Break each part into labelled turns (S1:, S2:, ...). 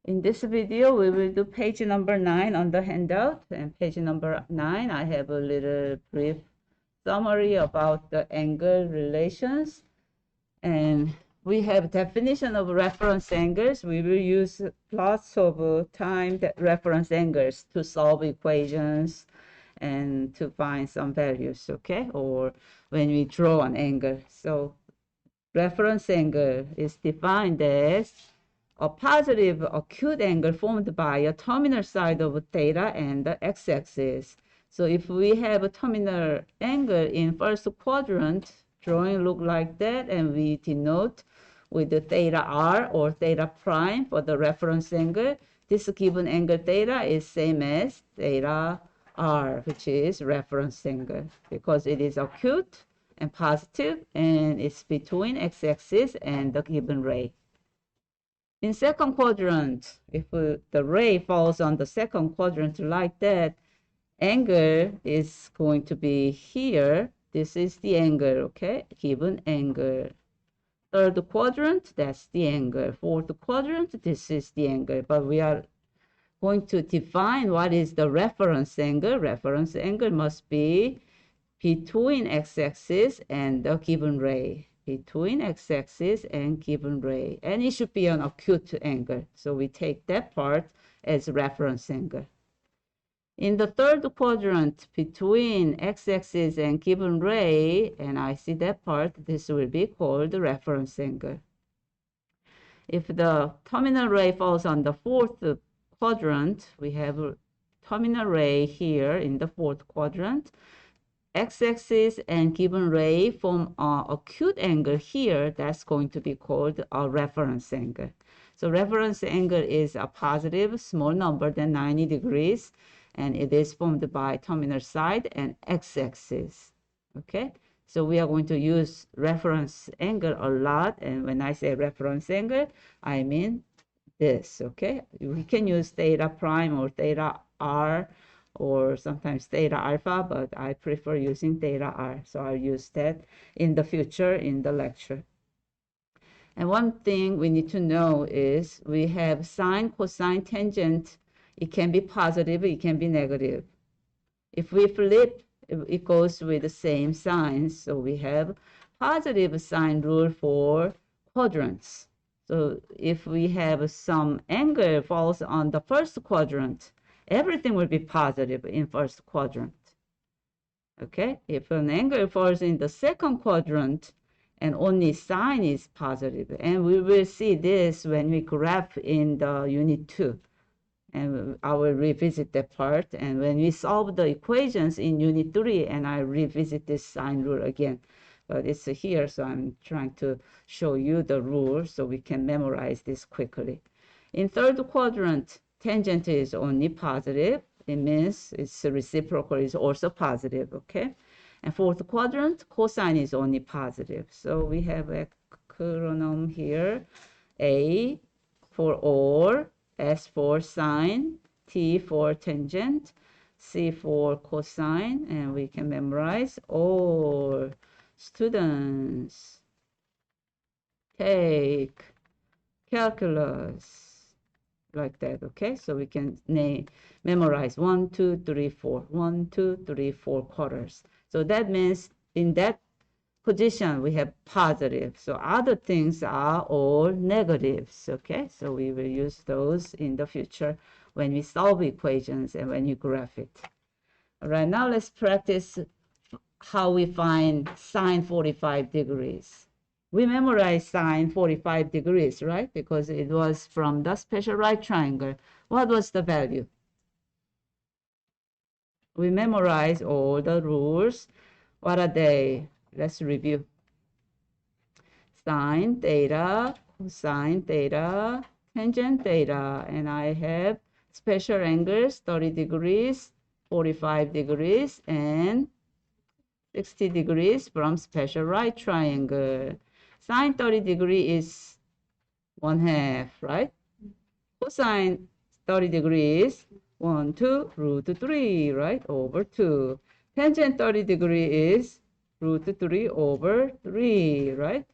S1: In this video, we will do page number 9 on the handout. And page number 9, I have a little brief summary about the angle relations. And we have definition of reference angles. We will use lots of timed reference angles to solve equations and to find some values, okay? Or when we draw an angle. So reference angle is defined as a positive acute angle formed by a terminal side of theta and the x-axis. So if we have a terminal angle in first quadrant, drawing look like that, and we denote with the theta r or theta prime for the reference angle, this given angle theta is same as theta r, which is reference angle, because it is acute and positive, and it's between x-axis and the given ray. In second quadrant, if the ray falls on the second quadrant like that, angle is going to be here. This is the angle, okay? Given angle. Third quadrant, that's the angle. Fourth quadrant, this is the angle. But we are going to define what is the reference angle. Reference angle must be between x-axis and the given ray. Between x-axis and given ray. And it should be an acute angle. So we take that part as reference angle. In the third quadrant, between x-axis and given ray, and I see that part, this will be called the reference angle. If the terminal ray falls on the fourth quadrant, we have a terminal ray here in the fourth quadrant. X-axis and given ray form an acute angle here. That's going to be called a reference angle. So reference angle is a positive small number than 90 degrees, and it is formed by terminal side and x-axis. Okay, so we are going to use reference angle a lot, and when I say reference angle, I mean this. Okay, we can use theta prime or theta r or sometimes theta alpha, but I prefer using theta r. So I'll use that in the future in the lecture. And one thing we need to know is we have sine, cosine, tangent. It can be positive, it can be negative. If we flip, it goes with the same signs. So we have positive sign rule for quadrants. So if we have some angle falls on the first quadrant, everything will be positive in first quadrant. Okay, if an angle falls in the second quadrant and only sign is positive, and we will see this when we graph in the unit 2, and I will revisit that part, and when we solve the equations in unit 3, and I revisit this sign rule again. But it's here, so I'm trying to show you the rule so we can memorize this quickly. In third quadrant, tangent is only positive. It means its reciprocal is also positive, okay? And fourth quadrant, cosine is only positive. So we have a acronym here, A for or, S for sine, T for tangent, C for cosine, and we can memorize or. Students, take calculus. Like that, okay? So we can memorize 1, 2, 3, 4. 1, 2, 3, 4 quarters. So that means in that position we have positive. So other things are all negatives, okay? So we will use those in the future when we solve equations and when you graph it. All right, now let's practice how we find sine 45 degrees. We memorize sine 45 degrees, right? Because it was from the special right triangle. What was the value? We memorize all the rules. What are they? Let's review. Sine theta, cosine theta, tangent theta. And I have special angles, 30 degrees, 45 degrees, and 60 degrees from special right triangle. Sine 30 degrees is 1/2, right? Cosine 30 degrees, 1, 2, root 3, right? Over 2. Tangent 30 degrees is root 3 over 3, right?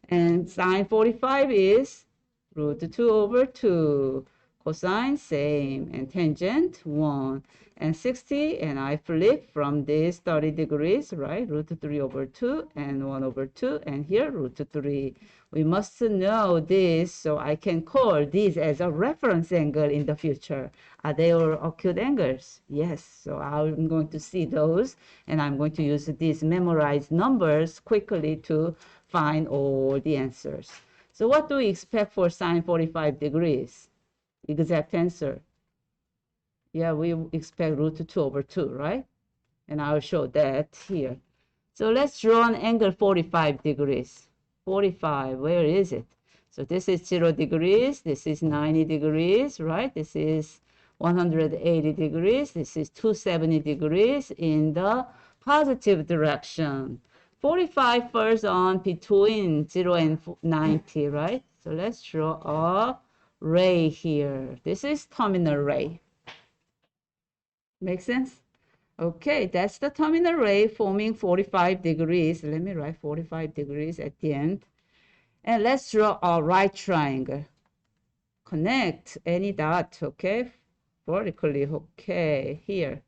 S1: And sine 45 is root 2 over 2. cosine, same, and tangent, 1, and 60, and I flip from this 30 degrees, right? Root 3 over 2, and 1 over 2, and here root 3. We must know this, so I can call this as a reference angle in the future. Are they all acute angles? Yes, so I'm going to see those, and I'm going to use these memorized numbers quickly to find all the answers. So what do we expect for sine 45 degrees? Exact answer. Yeah, we expect root 2 over 2, right? And I'll show that here. So let's draw an angle 45 degrees. 45, where is it? So this is 0 degrees, this is 90 degrees, right? This is 180 degrees, this is 270 degrees in the positive direction. 45 falls on between 0 and 90, right? So let's draw a ray here. This is terminal ray. Make sense? Okay, that's the terminal ray forming 45 degrees. Let me write 45 degrees at the end. And let's draw a right triangle. Connect any dot, okay? Vertically, okay, here.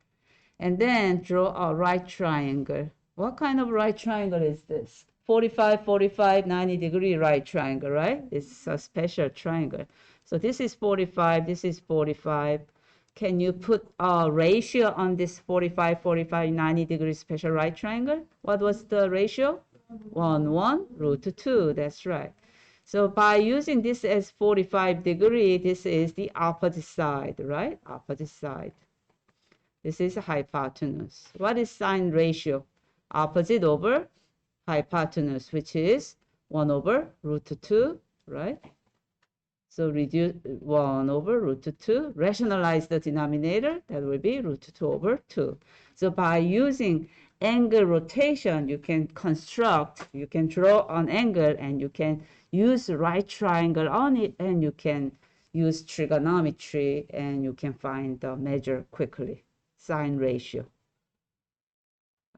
S1: And then draw a right triangle. What kind of right triangle is this? 45, 45, 90 degree right triangle, right? It's a special triangle. So this is 45, this is 45. Can you put a ratio on this 45, 45, 90 degree special right triangle? What was the ratio? 1, 1, root 2, that's right. So by using this as 45 degree, this is the opposite side, right? Opposite side. This is hypotenuse. What is sine ratio? Opposite over hypotenuse, which is 1 over root 2, right? So reduce 1 over root 2. Rationalize the denominator. That will be root 2 over 2. So by using angle rotation, you can construct, you can draw an angle, and you can use right triangle on it, and you can use trigonometry, and you can find the measure quickly. Sine ratio.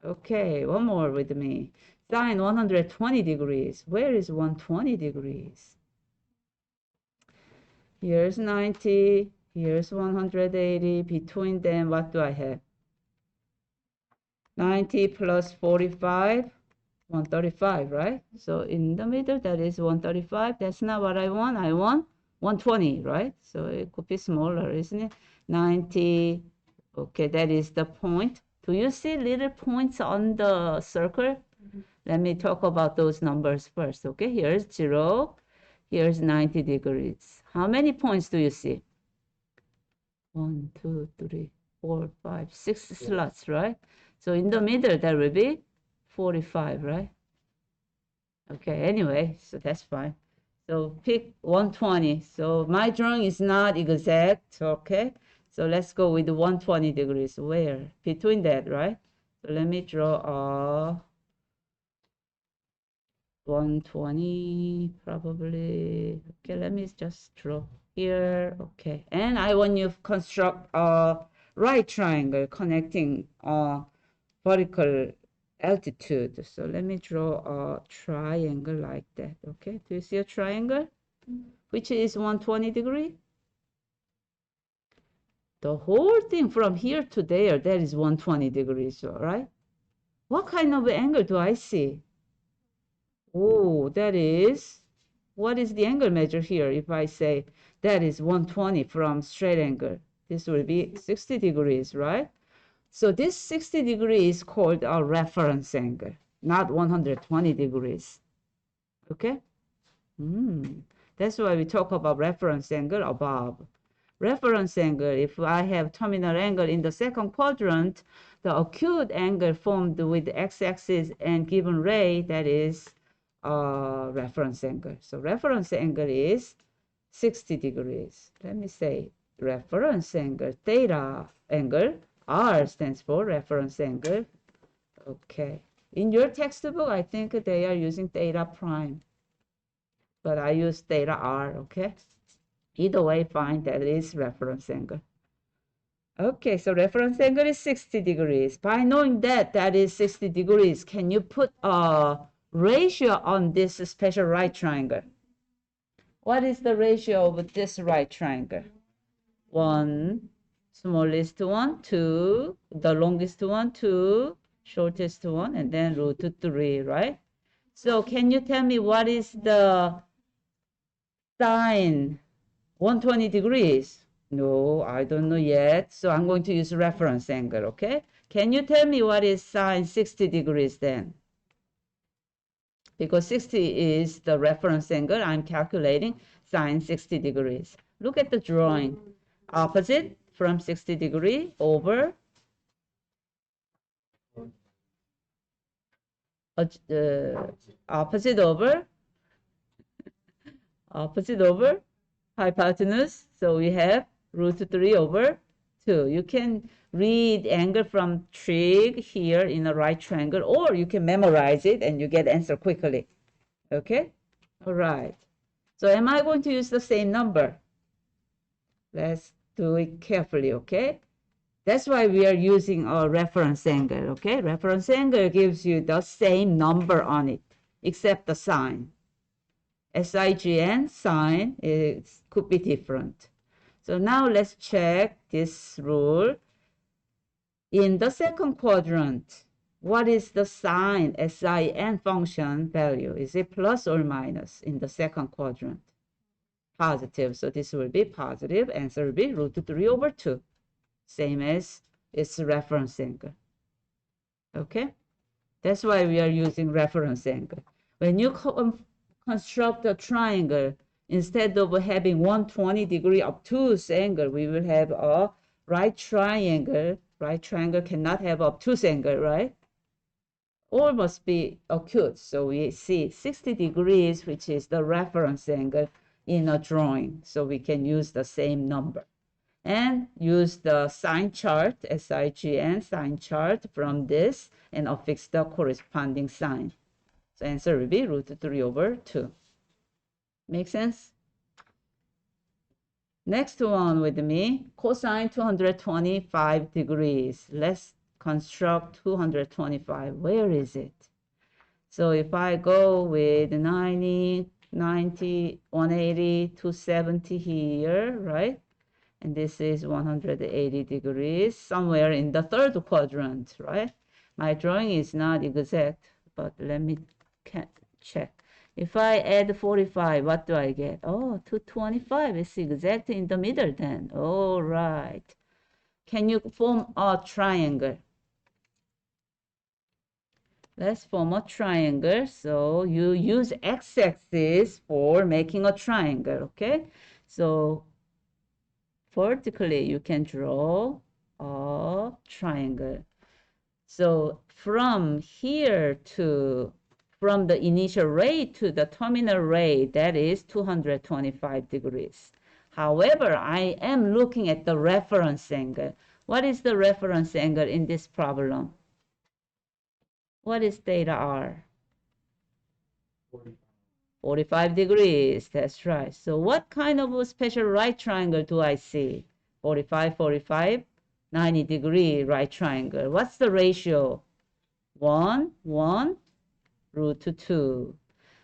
S1: Okay, one more with me. Sine 120 degrees. Where is 120 degrees? Here's 90, here's 180. Between them, what do I have? 90 plus 45, 135, right? So in the middle, that is 135. That's not what I want. I want 120, right? So it could be smaller, isn't it? 90. Okay, that is the point. Do you see little points on the circle? Let me talk about those numbers first. Okay, here's 0. Here's 90 degrees. How many points do you see? 1, 2, 3, 4, 5, 6 slots, right? So in the middle, that will be 45, right? Okay, anyway, so that's fine. So pick 120. So my drawing is not exact, okay? So let's go with 120 degrees. Where? Between that, right? So let me draw a 120, probably. Okay, let me just draw here. Okay, and I want you to construct a right triangle connecting vertical altitude. So let me draw a triangle like that. Okay, do you see a triangle? Which is 120 degree? The whole thing from here to there, that is 120 degrees, all right? What kind of angle do I see? Oh, that is, what is the angle measure here? If I say that is 120 from straight angle, this will be 60 degrees, right? So this 60 degrees is called a reference angle, not 120 degrees. Okay? That's why we talk about reference angle above. Reference angle, if I have terminal angle in the second quadrant, the acute angle formed with x-axis and given ray, that is reference angle. So reference angle is 60 degrees. Let me say reference angle, theta angle. R stands for reference angle. Okay. In your textbook, I think they are using theta prime, but I use theta R, okay? Either way, fine, that is reference angle. Okay, so reference angle is 60 degrees. By knowing that that is 60 degrees, can you put a ratio on this special right triangle? What is the ratio of this right triangle? 1, smallest one, 2, the longest one, 2, shortest one, and then root 3, right? So can you tell me what is the sine 120 degrees? No, I don't know yet. So I'm going to use reference angle, okay? Can you tell me what is sine 60 degrees then? Because 60 is the reference angle, I'm calculating sine 60 degrees. Look at the drawing. Opposite from 60 degree over opposite over hypotenuse. So we have root 3 over 2. You can read angle from trig here in a right triangle, or you can memorize it and you get answer quickly. Okay? All right. So am I going to use the same number? Let's do it carefully, okay? That's why we are using a reference angle, okay? Reference angle gives you the same number on it, except the sign. SIGN sign could be different. So now let's check this rule. In the second quadrant, what is the sign SIN function value? Is it plus or minus in the second quadrant? Positive, so this will be positive. Answer will be root 3 over 2. Same as its reference angle. Okay? That's why we are using reference angle. When you construct a triangle, instead of having 120 degree obtuse angle, we will have a right triangle. Right triangle cannot have obtuse angle, right? Or must be acute. So we see 60 degrees, which is the reference angle in a drawing. So we can use the same number. And use the sign chart, SIGN sign chart from this, and affix the corresponding sign. So answer will be root 3 over 2. Make sense? Next one with me, cosine 225 degrees. Let's construct 225. Where is it? So if I go with 90, 90, 180, 270 here, right? And this is 180 degrees, somewhere in the third quadrant, right? My drawing is not exact, but let me check. If I add 45, what do I get? Oh, 225 is exact in the middle then. All right. Can you form a triangle? Let's form a triangle. So you use x-axis for making a triangle, okay? So vertically, you can draw a triangle. So from here to, from the initial ray to the terminal ray, that is 225 degrees. However, I am looking at the reference angle. What is the reference angle in this problem? What is theta r? 45 degrees, that's right. So what kind of a special right triangle do I see? 45, 45, 90 degree right triangle. What's the ratio? 1, 1, root 2.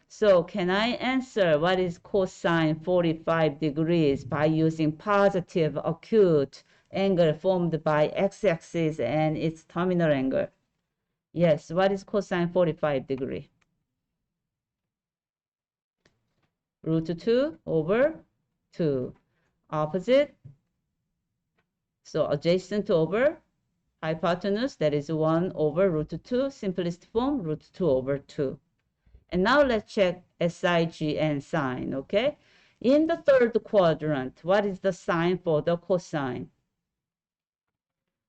S1: So can I answer what is cosine 45 degrees by using positive acute angle formed by x-axis and its terminal angle? Yes, what is cosine 45 degree? Root 2 over 2. Opposite, so adjacent over hypotenuse, that is 1 over root 2, simplest form, root 2 over 2. And now let's check SIGN sign, okay? In the third quadrant, what is the sign for the cosine?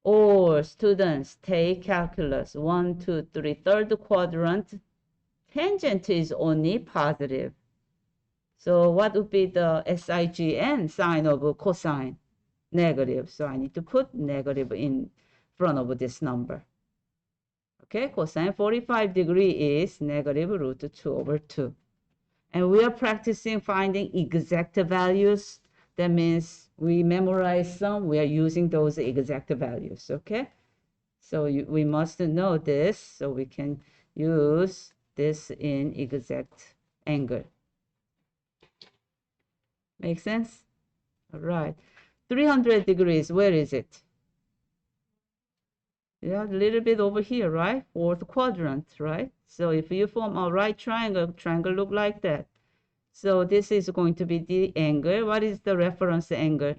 S1: All students take calculus. 1, 2, 3, third quadrant. Tangent is only positive. So what would be the SIGN sign of cosine? Negative. So I need to put negative in front of this number. Okay, cosine 45 degree is negative root 2 over 2. And we are practicing finding exact values. That means we memorize some, we are using those exact values, okay? So we must know this so we can use this in exact angle. Make sense? All right. 300 degrees, where is it? Yeah, a little bit over here, right? Fourth quadrant, right? So if you form a right triangle, triangle look like that. So this is going to be the angle. What is the reference angle?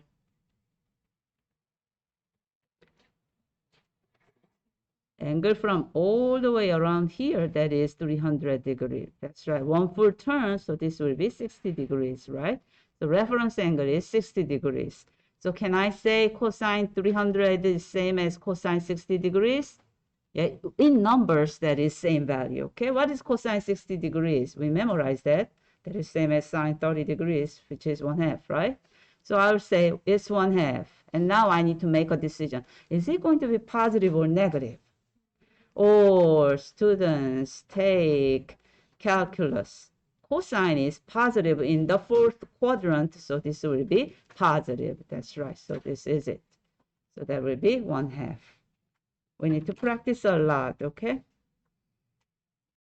S1: Angle from all the way around here, that is 300 degrees. That's right, one full turn, so this will be 60 degrees, right? The reference angle is 60 degrees. So can I say cosine 300 is same as cosine 60 degrees? Yeah, in numbers, that is same value, okay? What is cosine 60 degrees? We memorize that. That is same as sine 30 degrees, which is 1/2, right? So I'll say it's 1/2. And now I need to make a decision. Is it going to be positive or negative? Or students take calculus. Cosine is positive in the fourth quadrant, so this will be positive. That's right. So this is it. So that will be 1/2. We need to practice a lot, okay?